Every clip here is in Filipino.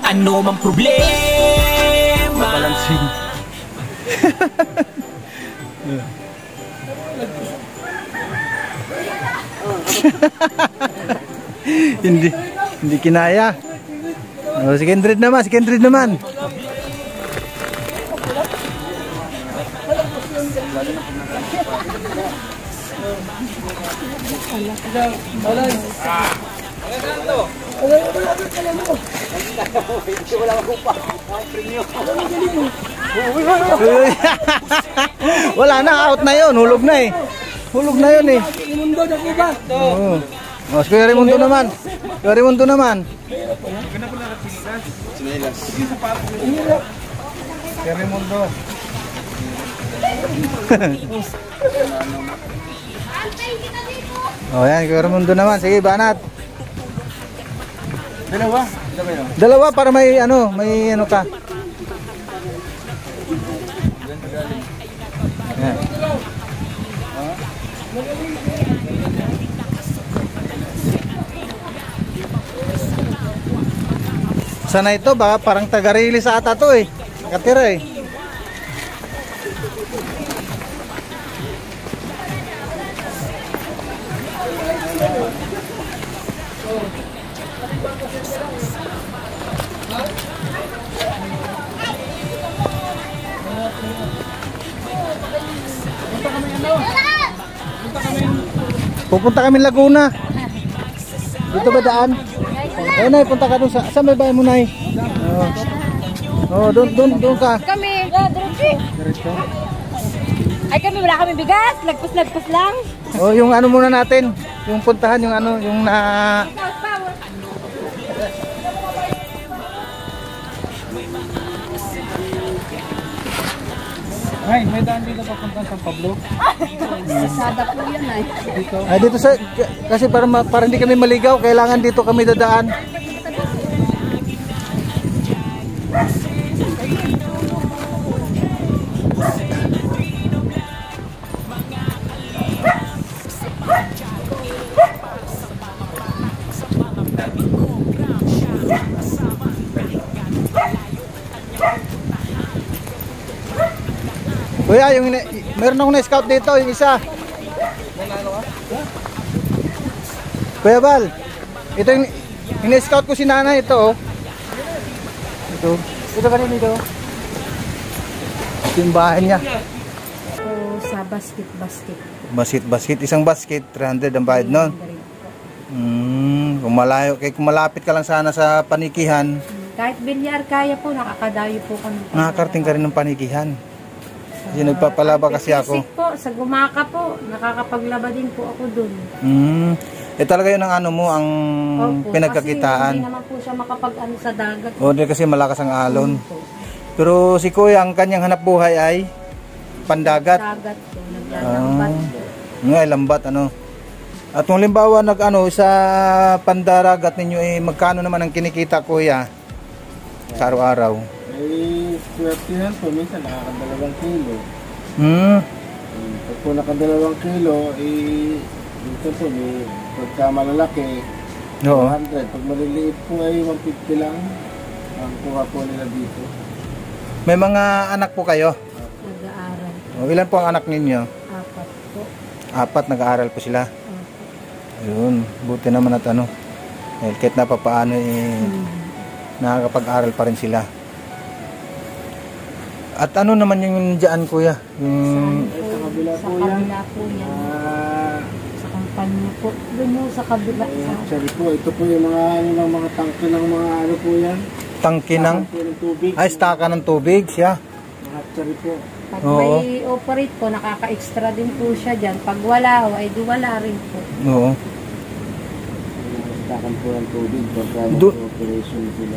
ano mang problema. Balancing. hindi kinaya. Oh, si Kendred naman. Wala na, out na yun, hulog na eh. Oh. Oh, si Kuya Raimundo naman. Kuya Raimundo. Oh, yan, Kuya Raimundo naman. Sige, banat. Dalawa para may ano ka. Yan. Sana ito ba parang taga-release ata to eh. Nakatira eh. Pupunta kami Laguna. Dito ba daan? Eh, Nay, punta ka doon sa... Saan may bahay mo, Nay? Oh, doon ka. Kami. Diretso. Ay, kami wala kami bigas. Lagpus lang. Oh, yung ano muna natin. Yung puntahan, yung ano, yung na... Ay, may daan dito papunta sa Pablo. Sada po yan ay. Dito. Ay, dito sa... Kasi para hindi kami maligaw, kailangan dito kami dadaan. Kuya, meron akong na-scout dito, yung isa. Kuya Bal, ito yung na-scout ko si nanay, ito oh. Ito kanina ito. Ito yung bahay niya. Sa basket. Isang basket, 300 ang bayad nun. Kung malapit ka lang sana sa panikihan. Kahit bilyar kaya po, nakakadayo po kami. Nakakarating ka rin ng panikihan. Kasi nagpapalaba kasi ako. Po, sa Gumaka po, nakakapaglaba din po ako dun. Talaga yun ang ano mo, ang pinagkakitaan. Kasi hindi naman po siya makapag-ano sa dagat. O, kasi malakas ang alon. Pero si Kuya, ang kanyang hanap buhay ay pandagat. Dagat po, naglalambat po. Lambat, ano. At kung limbawa, sa pandaragat ninyo, magkano naman ang kinikita, Kuya, sa araw-araw? Ay, swertihan po, minsan nakakadalawang kilo. Pag po nakadalawang kilo, minsan po, pagka malalaki, 200. Pag maliliit po ay 150 lang ang kuha po nila dito. May mga anak po kayo? Nag-aaral. Ilan po ang anak ninyo? 4 po. 4, nag-aaral po sila? Ayun, buti naman at ano. Kahit na papaano nakakapag-aral pa rin sila. At ano naman yung dyan, Kuya? Sa kabila po yan. Sa kampanya po. Doon mo sa kabila. Actually po, ito po yung mga tangke ng mga ano po yan. Tangke ng tubig. Ay, staka ng tubig siya. Actually po. Pag may operate po, nakaka-extra din po siya dyan. Pag wala ay di wala rin po. Oo. Stakan po ng tubig.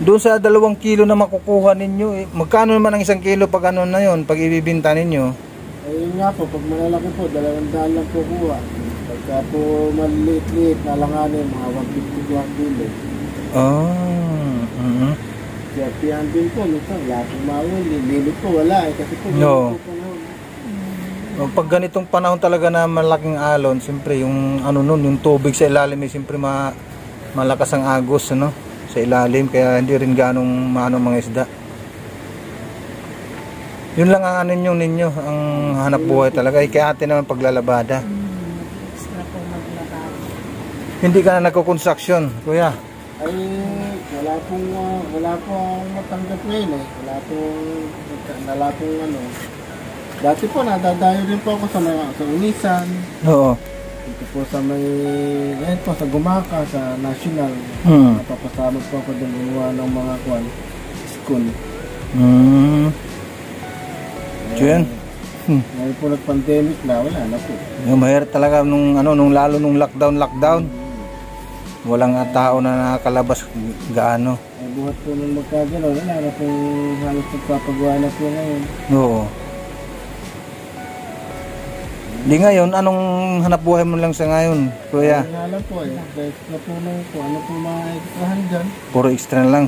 Doon sa 2 kilo na makukuha ninyo, magkano naman ang 1 kilo pag ano na yun, pag ibibinta ninyo? Ayun nga po, pag malalaki po, 200 lang po kuha. Pagka po maliit-liit, nalanganin, mga 150 kilo. Kaya piyan din po, minsan, laki mawin, limit po, wala kasi po. Pag ganitong panahon talaga na malaking alon, siyempre yung ano nun, yung tubig sa ilalim, siyempre malakas ang agos, ano? sa ilalim, kaya hindi rin ganong maano mga isda. Yun lang ang ano ninyo, ang hanap buhay talaga. Kaya ate naman paglalabada. Extra po maglabada. Hindi ka na nagko-construction, kuya? Ay, wala pong matanggap ngayon eh. Wala pong ano. Dati po, nadadayo rin po ako sa Unisan. Oo. Ito po sa ngayon po, sa Gumaka, sa National. Napapasama po ako doon gumawa ng mga school. So yan. Ngayon po nag-pandemic na, wala na po. Mahirap talaga lalo nung lockdown. Walang tao na nakakalabas gaano. Ay buhat po nung magkagano, wala na po halos nagpapagawa na po ngayon. Oo. Di ngayon, anong hanap buhay mo lang sa ngayon, kuya? Ay alam po eh, dahil na po nung ano po mga extrahan dyan. Puro extra na lang.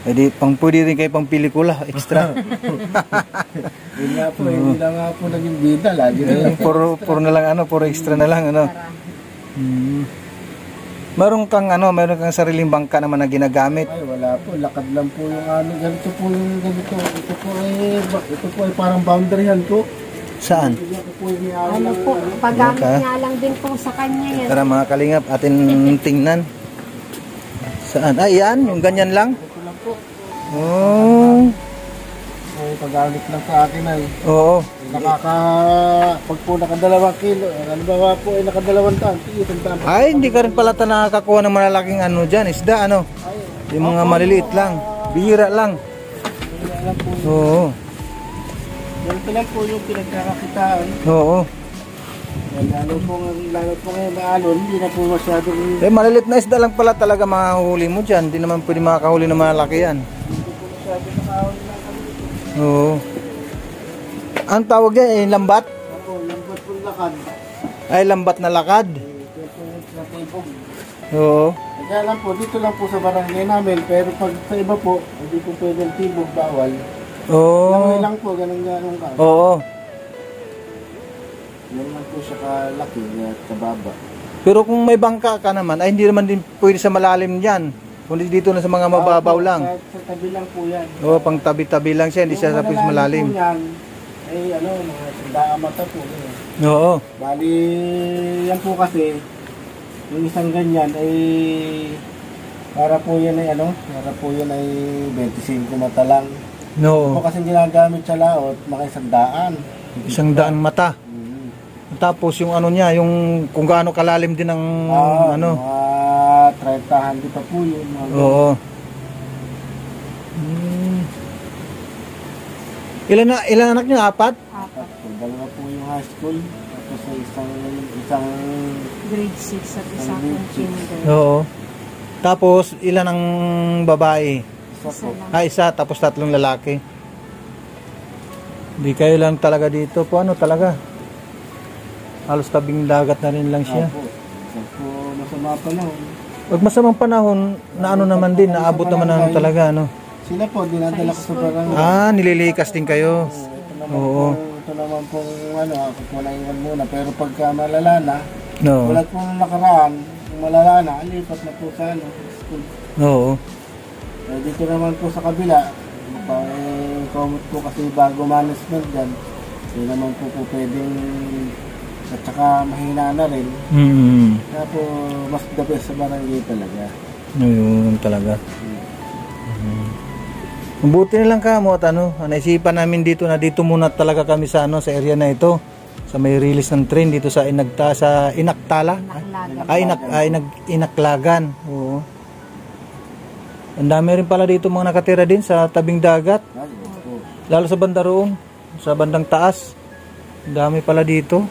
Eh di, pwede rin kayo pang pelikula, extra. Yun nga po, hindi na nga po naging bida lagi na lang. Puro na lang puro extra na lang Meron kang sariling bangka naman na ginagamit. Ay wala po, lakad lang po yung ganito po yung ganito. Ito po ay parang boundaryhan ko. Saan? Ano po, paggamit nga lang din po sa kanya yan. Tara mga kalingap, atin tingnan. Saan? Yan, yung ganyan lang. Ito lang po. Ay paggamit lang sa akin ay. Oo. Pag po nakadalawang kilo, ano ba po ay nakadalawang taan, Ay, hindi ka rin pala nakakakuha ng malalaking dyan, isda yung mga maliliit lang, bihira lang. Bihira lang po. Oo. Ganito lang po yung pinagkakakitaan. Oo. Lalo po ngayon maalon, hindi na po masyadong. Maliliit na isda lang pala talaga makahuli mo dyan, hindi naman pwede makakahuli ng malaki yan. Hindi po masyadong nakahuli na kami dito. Oo. Ang tawag yan, lambat? Ako, lambat po lakad. Ay, lambat na lakad. Ito po sa tibog. Oo. Kaya lang po, dito lang po sa barangay namin, pero pag sa iba po, hindi po pwedeng tibog, bawal. Oo. Lang po, ganun ka. Oo. Yan lang po siya kalaki at kababa. Pero kung may bangka ka naman, ay hindi naman din pwede sa malalim dyan. Kundi dito na sa mga mababaw lang. Sa tabi lang po yan. Oo, pang tabi-tabi lang siya, hindi siya sa malalim. Po yan, ay mga sandaan mata po. Oo. Bali, yan po kasi, yung isang ganyan ay, para po yan ay para po yan ay 25 mata lang. No. Po kasi ginagamit sa laot, mga sandaan. 100 mata. Tapos yung niya, yung kung gaano kalalim din ang mga 30 di pa po yun. Oo. Ilan anak niyo? 4? Apat. Dalawa po yung high school. Tapos isang Grade 6 at isa pong kinder. Oo. Tapos ilan ang babae? isa po. Isa, tapos 3 lalaki. Di kayo lang talaga dito po, talaga? Halos tabing dagat na rin lang siya. Po, masama panahon. Pag masamang panahon, na naman din, naabot naman talaga, Sila po, dinadala ko sa barangay. Nililikas din kayo. Oo. Ito naman pong ako po naiwan muna. Pero pagka malala na, No. wala po nung nakaraan, kung malala na, alipat na po sa school. Oo. Dito naman po sa kabila, comment po kasi bago management dyan, hindi naman po pwedeng, at saka mahina na rin. Kaya po, mas the best sa barangay talaga. Yun talaga. Mabuti na lang ka mo at naisipan namin dito na dito muna talaga kami sa sa area na ito. Sa may release ng train dito sa Inaktala. Inaklagan. Oo. Ang dami rin pala dito mga nakatira din sa tabing dagat. Lalo sa banda roon, sa bandang taas. Ang dami pala dito.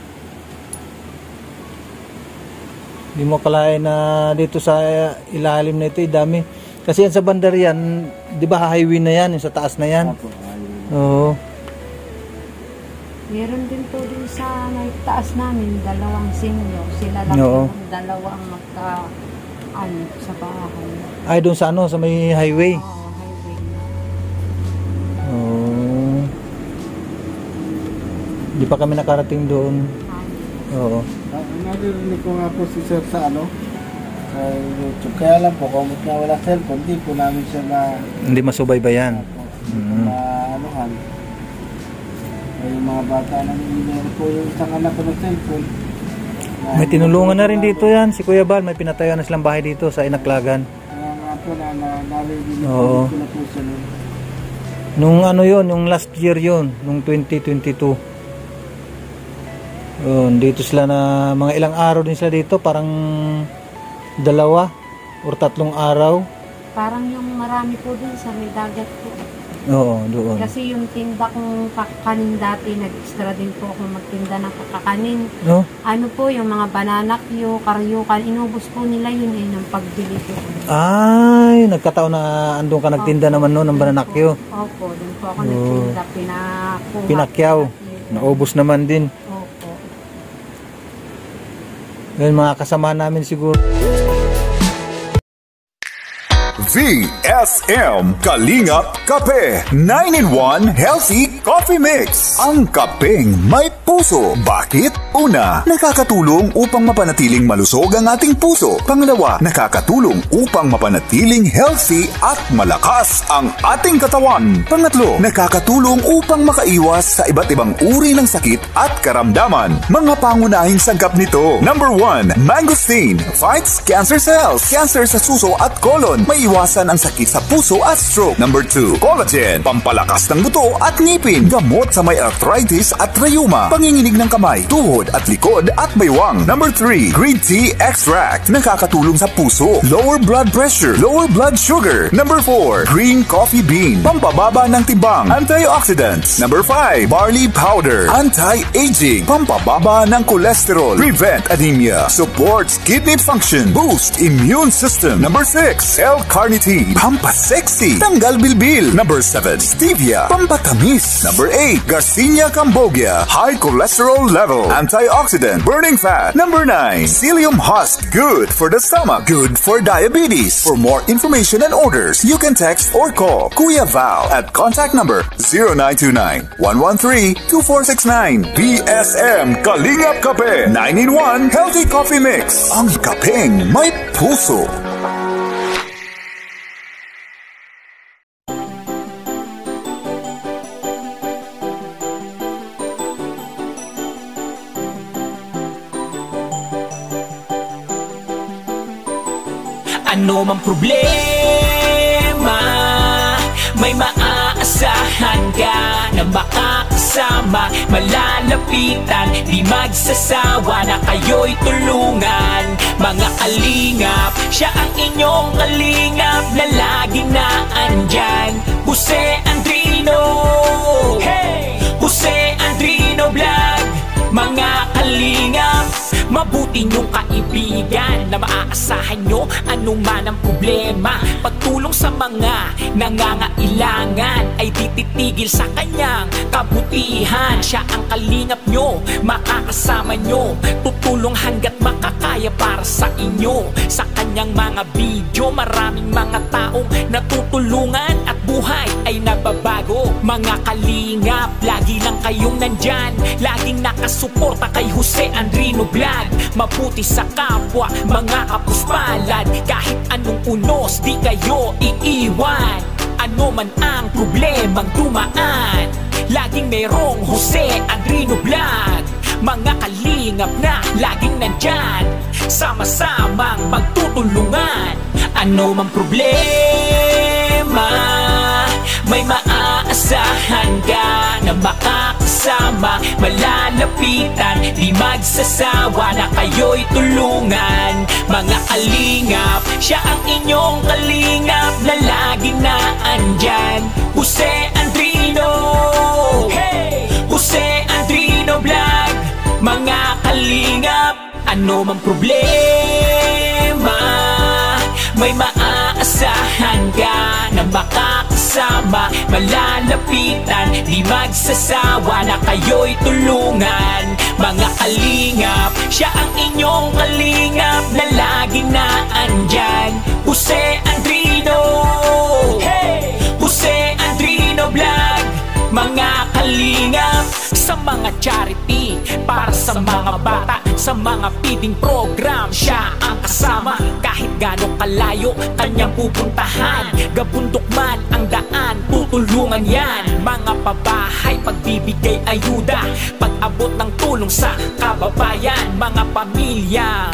Hindi mo kalain na dito sa ilalim na ito, dami. Kasi yan sa bandar yan, di ba highway na yan, yung sa taas na yan? Oo. Meron din po din sa taas namin, 2 senior. Sila lang Oo. yung 2 sa bahay. Ay, doon sa sa may highway. Oo, highway na. Oo. Di pa kami nakarating doon. Oo. Narinig ko nga po si Sir sa sa YouTube. Kaya lang po, kung na wala cellphone, di po namin siya Hindi masubaybayan. maanuhan. Yung mga bata na meron po yung isang anak ko ng cellphone. May tinulungan na rin dito yan. Si Kuya Bal, may pinatayo na silang bahay dito sa Inaklagan. Kaya nga po na-ready Oo. na po siya nun. Nung ano yun, yung last year yun, nung 2022. Yun, dito sila na, mga ilang araw din sila dito, parang 2 or 3 araw. Parang yung marami po dun sa may dagat po. Oo, doon. Kasi yung tinda kong kakanin dati, nag-extra din po ako magtinda ng kakanin. No? Ano po, yung mga banana Q, karyukan, inubos po nila yun ng pagbili ko. Ay, nagkataon na andun ka nagtinda naman noon ng bananakyo. Opo, doon po ako nagtinda, Pinakyaw. Naubos naman din. Opo. Ngayon mga kasama namin siguro. VSM Kalingap Kape 9-in-1 Healthy Coffee Mix. Ang kapeng may puso. Bakit? Una, nakakatulong upang mapanatiling malusog ang ating puso. Pangalawa, nakakatulong upang mapanatiling healthy at malakas ang ating katawan. Pangatlo, nakakatulong upang makaiwas sa iba't ibang uri ng sakit at karamdaman. Mga pangunahing sangkap nito. Number 1, mangosteen fights cancer cells. Cancer sa suso at colon. May iwasan ang sakit sa puso at stroke. Number 2, collagen, pampalakas ng buto at ngipin. Gamot sa may arthritis at rheuma. Panginginig ng kamay, tuhod at likod at baywang. Number 3, green tea extract, nakakatulong sa puso, lower blood pressure, lower blood sugar. Number 4, green coffee bean, pampababa ng timbang, antioxidants. Number 5, barley powder, anti-aging, pampababa ng cholesterol, prevent anemia, supports kidney function, boost immune system. Number 6, L-carnitine, pampasexy, tanggal bilbil. Number 7, stevia, pampatamis. Number 8, Garcinia cambogia, high cholesterol level, antioxidant, burning fat. Number 9, psyllium husk, good for the stomach, good for diabetes. For more information and orders, you can text or call Kuya Val at contact number 0929-113-2469. VSM Kalingap Kape 9-in-1 Healthy Coffee Mix. Ang kapeng may puso. Ano mang problema, may maaasahan ka na makakasama, malalapitan, di magsasawa na kayo'y tulungan. Mga kalingap, siya ang inyong kalingap na laging naandyan. Jose Andrino, hey! Jose Andrino Vlog. Mga kalingap, mabuti niyong kaibigan na maaasahan nyo anuman ang problema. Pagtulong sa mga nangangailangan ay tititigil sa kanyang kabutihan. Siya ang kalingap nyo, makakasama nyo, tutulong hanggat makakaya para sa inyo. Sa kanyang mga video, maraming mga taong natutulungan at buhay ay nababago. Mga kalingap, lagi lang kayong nandyan, laging nakasuporta kay Jose Andrino Vlog. Mabuti sa kapwa, mga kapuspalad, kahit anong unos, di kayo iiwan. Ano man ang problemang dumaan, laging merong Jose Andrino Vlog. Mga kalingap na laging nandyan, sama-samang magtutulungan. Ano man problema, may maaasahan ka na makakasama, malalapitan, di magsasawa na kayo'y tulungan. Mga kalingap, siya ang inyong kalingap na laging naandyan. Jose Andrino, hey! Jose Andrino Vlog. Mga kalingap, ano man problema, may maaasahan ka na makakasama, malalapitan, di magsasawa na kayo'y tulungan. Mga kalingap, siya ang inyong kalingap na laging naandyan. Jose Andrino, hey! Jose Andrino Vlog. Mga kalingap, sa mga charity, para sa mga bata, sa mga feeding program, siya ang kasama. Kahit gaano kalayo kanyang pupuntahan. Gabundok man ang daan, tutulungan yan. Mga pabahay, pagbibigay ayuda, pag-abot ng tulong sa kababayan. Mga pamilya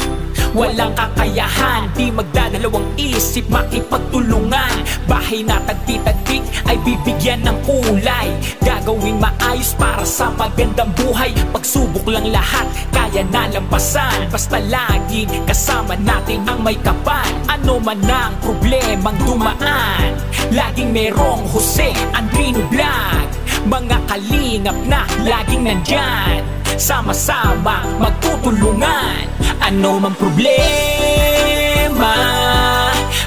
walang kakayahan, di magdadalawang isip makipagtulungan. Bahay na tagpi-tagpi ay bibigyan ng kulay, gagawin maayos para sa magandang buhay. Pagsubok lang lahat, kaya nalampasan, basta lagi kasama natin ang may kapal. Ano man ang problemang dumaan, laging merong Jose Andrino Vlog. Mga kalingap na laging nandyan, sama-sama magtutulungan. Ano mang problema,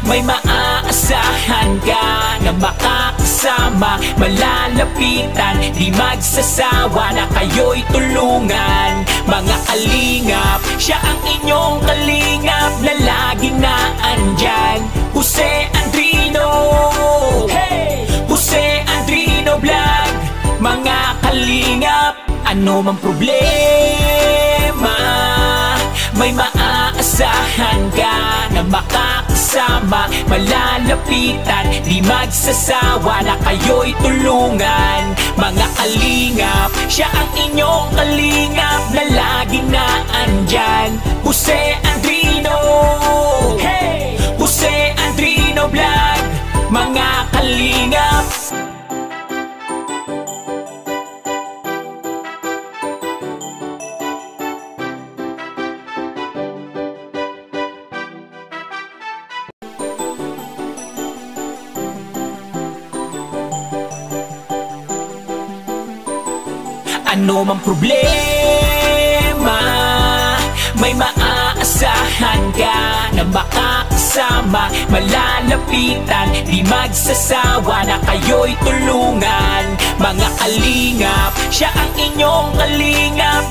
may maaasahan ka na makakasama. Malalapitan, di magsasawa na kayo'y tulungan. Mga kalingap, siya ang inyong kalingap na laging naandyan. Jose Andrino, hey! Jose Andrino Vlog. Mga kalingap, ano mang problema, may maaasahan ka na makakasama. Malalapitan, di magsasawa na kayo'y tulungan. Mga kalingap, siya ang inyong kalingap na laging naandyan. Jose Andrino, hey! Jose Andrino Vlog. Mga kalingap, ano mang problema, may maaasahan ka na makakasama. Malalapitan, di magsasawa na kayo'y tulungan. Mga kalingap, siya ang inyong kalingap.